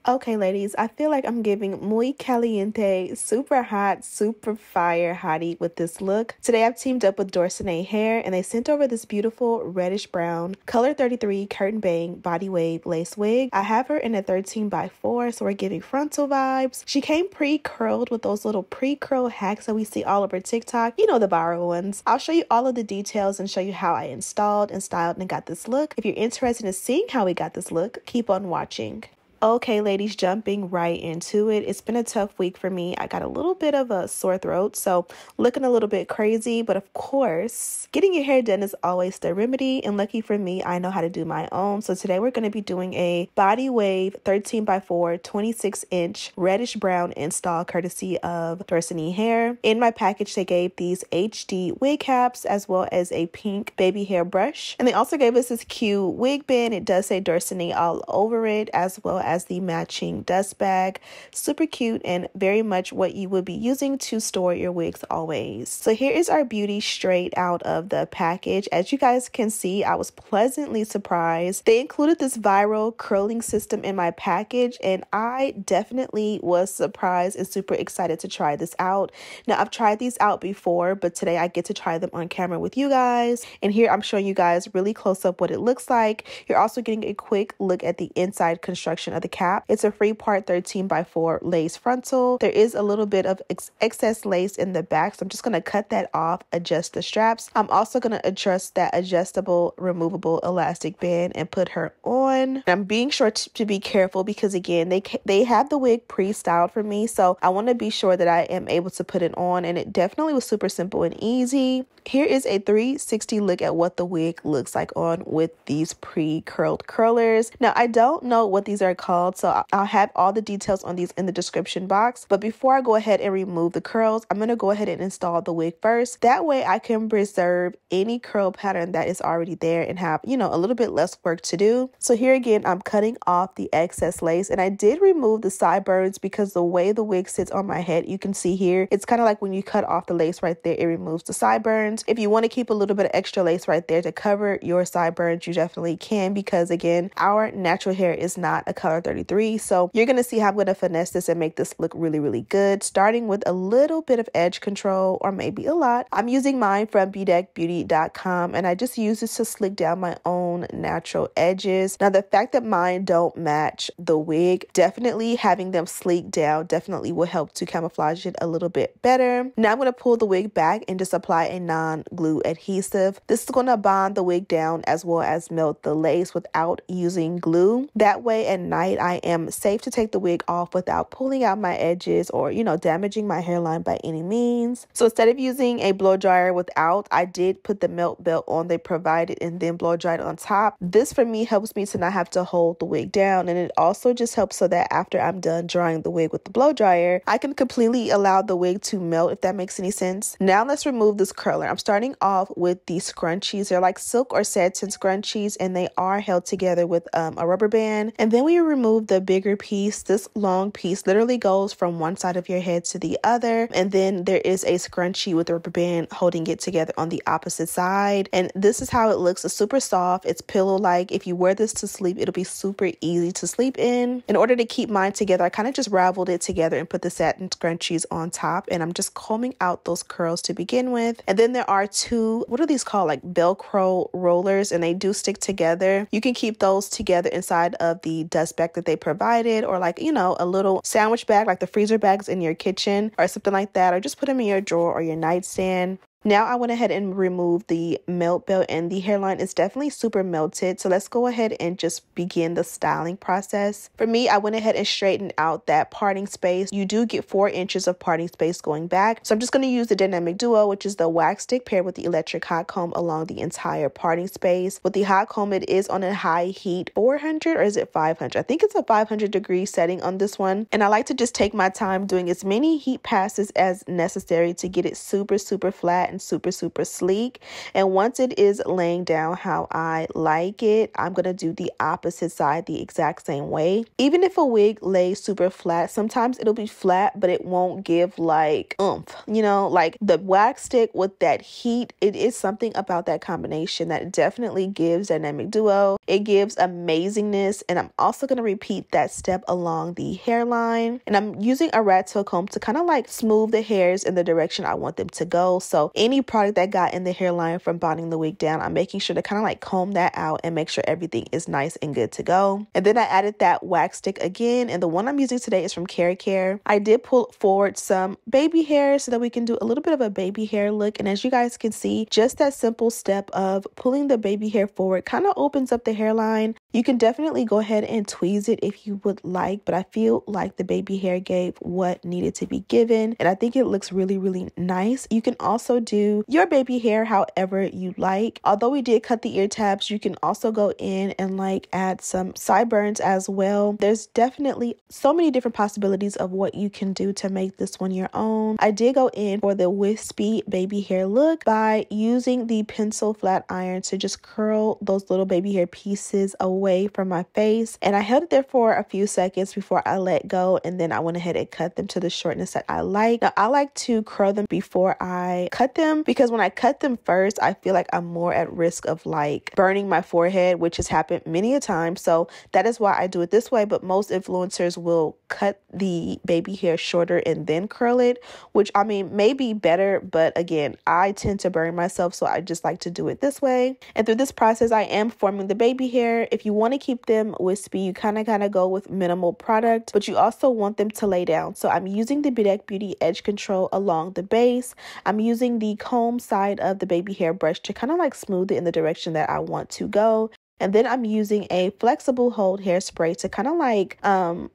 Okay, ladies, I feel like I'm giving muy caliente, super hot, super fire hottie with this look. Today I've teamed up with Dorsanee hair and they sent over this beautiful reddish brown color 33 curtain bang body wave lace wig. I have her in a 13x4, so we're giving frontal vibes. She came pre-curled with those little pre-curl hacks that we see all over TikTok. You know, the viral ones. I'll show you all of the details and show you how I installed and styled and got this look. If you're interested in seeing how we got this look, keep on watching. Okay, ladies, jumping right into it. It's been a tough week for me. I got a little bit of a sore throat, so looking a little bit crazy. But of course, getting your hair done is always the remedy. And lucky for me, I know how to do my own. So today we're going to be doing a body wave 13x4 26-inch reddish brown install courtesy of Dorsanee hair. In my package, they gave these HD wig caps as well as a pink baby hair brush. And they also gave us this cute wig band. It does say Dorsanee all over it, as well as the matching dust bag. Super cute and very much what you would be using to store your wigs always. So here is our beauty straight out of the package. As you guys can see, I was pleasantly surprised. They included this viral curling system in my package and I definitely was surprised and super excited to try this out. Now I've tried these out before, but today I get to try them on camera with you guys. And here I'm showing you guys really close up what it looks like. You're also getting a quick look at the inside construction of the cap. It's a free part 13x4 lace frontal. There is a little bit of excess lace in the back, so I'm just going to cut that off, adjust the straps. I'm also going to adjust that adjustable removable elastic band and put her on. And I'm being sure to be careful because again, they have the wig pre-styled for me, so I want to be sure that I am able to put it on, and it definitely was super simple and easy. Here is a 360 look at what the wig looks like on with these pre-curled curlers. Now I don't know what these are called, so I'll have all the details on these in the description box. But before I go ahead and remove the curls, I'm going to go ahead and install the wig first. That way I can preserve any curl pattern that is already there and have, you know, a little bit less work to do. So here again, I'm cutting off the excess lace, and I did remove the sideburns because the way the wig sits on my head, you can see here, it's kind of like when you cut off the lace right there, it removes the sideburns. If you want to keep a little bit of extra lace right there to cover your sideburns, you definitely can, because again, our natural hair is not a color 33. So you're going to see how I'm going to finesse this and make this look really, really good, starting with a little bit of edge control, or maybe a lot. I'm using mine from bedeckbeauty.com, and I just use this to slick down my own natural edges. Now, the fact that mine don't match the wig, definitely having them sleek down definitely will help to camouflage it a little bit better. Now I'm going to pull the wig back and just apply a non-glue adhesive. This is going to bond the wig down as well as melt the lace without using glue. That way at night I am safe to take the wig off without pulling out my edges or, you know, damaging my hairline by any means. So instead of using a blow dryer without, I did put the melt belt on they provided and then blow dried on top. This for me helps me to not have to hold the wig down, and it also just helps so that after I'm done drying the wig with the blow dryer, I can completely allow the wig to melt, if that makes any sense. Now let's remove this curler. I'm starting off with these scrunchies. They're like silk or satin scrunchies, and they are held together with a rubber band. And then we remove the bigger piece. This long piece literally goes from one side of your head to the other, and then there is a scrunchie with a rubber band holding it together on the opposite side. And this is how it looks. It's super soft. It's pillow-like. If you wear this to sleep, it'll be super easy to sleep in. In order to keep mine together, I kind of just raveled it together and put the satin scrunchies on top, and I'm just combing out those curls to begin with. And then there are two, what are these called, like Velcro rollers, and they do stick together. You can keep those together inside of the dust bag that they provided, or like, you know, a little sandwich bag like the freezer bags in your kitchen or something like that, or just put them in your drawer or your nightstand. Now I went ahead and removed the melt belt, and the hairline is definitely super melted. So let's go ahead and just begin the styling process. For me, I went ahead and straightened out that parting space. You do get 4 inches of parting space going back. So I'm just going to use the Dynamic Duo, which is the wax stick paired with the electric hot comb along the entire parting space. With the hot comb, it is on a high heat 400, or is it 500? I think it's a 500-degree setting on this one. And I like to just take my time doing as many heat passes as necessary to get it super, super flat and super sleek. And once it is laying down how I like it, I'm going to do the opposite side the exact same way. Even if a wig lays super flat, sometimes it'll be flat, but it won't give like oomph, you know, like the wax stick with that heat. It is something about that combination that definitely gives dynamic duo. It gives amazingness. And I'm also going to repeat that step along the hairline. And I'm using a rat tail comb to kind of like smooth the hairs in the direction I want them to go. So any product that got in the hairline from bonding the wig down, I'm making sure to kind of like comb that out and make sure everything is nice and good to go. And then I added that wax stick again, and the one I'm using today is from Care. I did pull forward some baby hair so that we can do a little bit of a baby hair look. And as you guys can see, just that simple step of pulling the baby hair forward kind of opens up the hairline. You can definitely go ahead and tweeze it if you would like, but I feel like the baby hair gave what needed to be given, and I think it looks really nice. You can also do your baby hair however you like. Although we did cut the ear tabs, you can also go in and like add some sideburns as well. There's definitely so many different possibilities of what you can do to make this one your own. I did go in for the wispy baby hair look by using the pencil flat iron to just curl those little baby hair pieces away from my face, and I held it there for a few seconds before I let go, and then I went ahead and cut them to the shortness that I like. Now I like to curl them before I cut them, because when I cut them first, I feel like I'm more at risk of like burning my forehead, which has happened many a time. So that is why I do it this way. But most influencers will cut the baby hair shorter and then curl it, which I mean may be better, but again, I tend to burn myself, so I just like to do it this way. And through this process, I am forming the baby hair. If you want to keep them wispy, you kind of go with minimal product, but you also want them to lay down. So I'm using the Bedeck Beauty Edge Control along the base. I'm using the comb side of the baby hair brush to kind of like smooth it in the direction that I want to go. And then I'm using a flexible hold hairspray to kind of like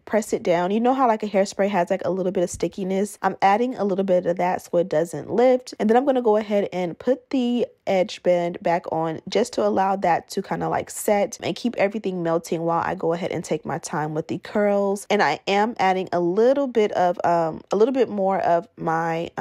press it down. You know how like a hairspray has like a little bit of stickiness? I'm adding a little bit of that so it doesn't lift. And then I'm going to go ahead and put the edge band back on just to allow that to kind of like set and keep everything melting while I go ahead and take my time with the curls. And I am adding a little bit more of my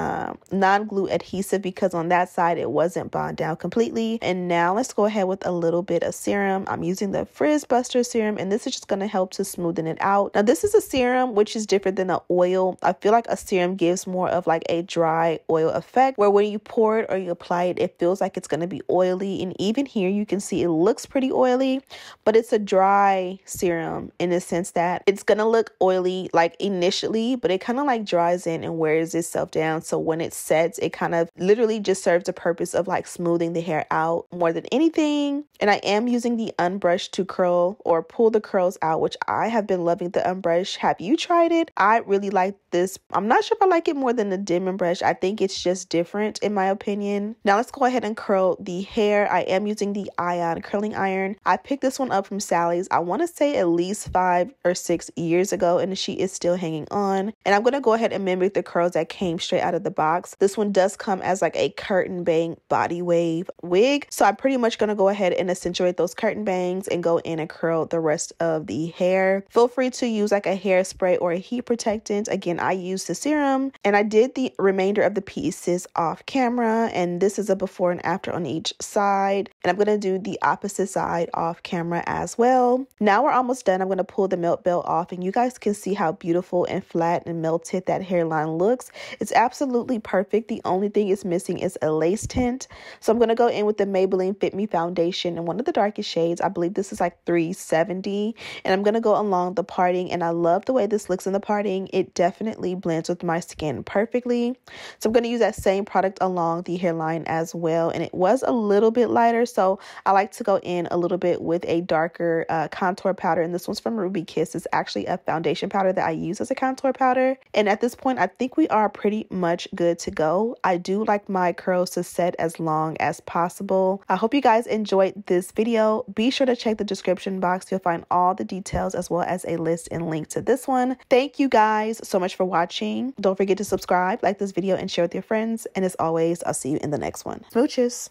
non-glue adhesive, because on that side it wasn't bond down completely. And now let's go ahead with a little bit of serum. I'm using the Frizz Buster serum, and this is just going to help to smoothen it out. Now this is a serum which is different than an oil. I feel like a serum gives more of like a dry oil effect, where when you pour it or you apply it, it feels like it's going to be oily. And even here you can see it looks pretty oily, but it's a dry serum in the sense that it's going to look oily like initially, but it kind of like dries in and wears itself down. So when it sets, it kind of literally just serves the purpose of like smoothing the hair out more than anything. And I am using the unbrush to curl or pull the curls out, which I have been loving the unbrush. Have you tried it? I really like this. I'm not sure if I like it more than the Denman brush. I think it's just different in my opinion. Now let's go ahead and curl the hair. I am using the Ion curling iron. I picked this one up from Sally's, I want to say at least 5 or 6 years ago, and she is still hanging on. And I'm going to go ahead and mimic the curls that came straight out of the box. This one does come as like a curtain bang body wave wig, so I'm pretty much going to go ahead and accentuate those curtain bangs and go in and curl the rest of the hair. Feel free to use like a hairspray or a heat protectant. Again, I used the serum, and I did the remainder of the pieces off camera, and this is a before and after on each side, and I'm going to do the opposite side off camera as well. Now we're almost done. I'm going to pull the melt belt off, and you guys can see how beautiful and flat and melted that hairline looks. It's absolutely perfect. The only thing it's missing is a lace tint, so I'm going to go in with the Maybelline Fit Me foundation in one of the darkest shades. I believe this is like 370, and I'm going to go along the parting, and I love the way this looks in the parting. It definitely blends with my skin perfectly. So I'm going to use that same product along the hairline as well, and it was a little bit lighter, so I like to go in a little bit with a darker contour powder, and this one's from Ruby Kiss. It's actually a foundation powder that I use as a contour powder. And at this point, I think we are pretty much good to go. I do like my curls to set as long as possible. I hope you guys enjoyed this video. Be sure to check the description box. You'll find all the details as well as a list and link to this one. Thank you guys so much for watching. Don't forget to subscribe, like this video, and share with your friends. And as always, I'll see you in the next one. Smooches.